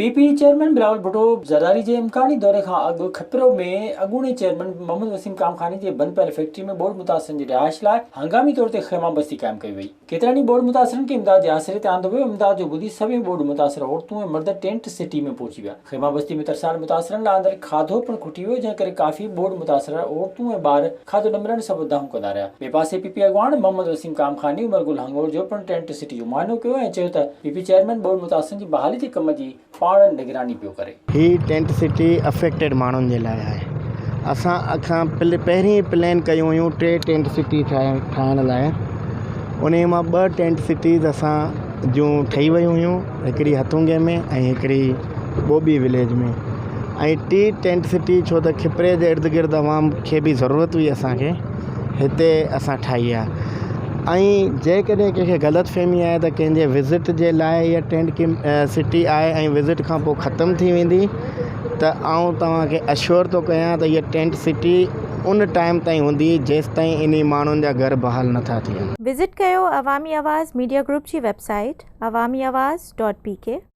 PP chairman Bilawal Bhutto Zardari जे इम्कानी दौरे खां अॻु खपरो में अॻूणे चेयरमैन मोहम्मद वसीम कामखानी जे बंदि पयल फैक्ट्री में बोर्ड मुतासिरनि जी रिहाइश लाइ हंगामी तौर ते ख़ैमा बस्ती क़ाइमु कई वई। केतिरनि बोर्ड मुतासिरनि खे इमदाद जे आसिरे ते आंदो वियो। इमदाद जो ॿुधी सभई बोर्ड मुतासिर औरतूं ऐं मर्द टेंट सिटी में पहुची विया। ख़ैमा बस्ती में तरसाल मुतासिरनि लाइ अंदरि खाधो पिणु खुटी वियो, जंहिं करे काफ़ी बोर्ड मुतासिर औरतूं ऐं ॿार खाधो न मिलण सबबि दाहूं कंदा रहिया। ॿिए पासे पीपी अॻवान मोहम्मद वसीम कामखानी उमरगुल हंगोर जो पिणु टेंट सिटी जो मुआइनो कयो ऐं चयो त पीपी चेयरमैन बोर्ड मुतासिरनि जी बहाली जे कम जी पाण निगरानी पियो करे। ही टेंट सिटी अफेक्टेड माण्हुनि जे लाइ आहे। असां पहिरीं प्लान कयूं हुयूं 3 टेंट सिटी ठाहिण लाइ। उन मां 2 टेंट सिटीज़ असां जूं ठही वियूं हुयूं, हिकिड़ी हथुंगे में ऐं हिकिड़ी ॿोबी विलेज में। ऐं 3 टेंट सिटी छो त खिपरे जे इर्द गिर्द आवाम खे बि ज़रूरत हुई, असांखे हिते असां ठाही आहे। ऐं जेकॾहिं कंहिंखे ग़लतफ़हमी आहे त कंहिंजे विज़िट जे लाइ इहा टेंट सिटी आहे ऐं विज़िट खां पोइ ख़तमु थी वेंदी, त आउं तव्हांखे अश्योर थो कयां त इहा टेंट सिटी उन टाइम ताईं हूंदी जेसि ताईं इन माण्हुनि जा घर बहाल नथा थियनि। विज़िट कयो अवामी आवाज़ मीडिया ग्रुप जी वेबसाइट awamiawaz.pk।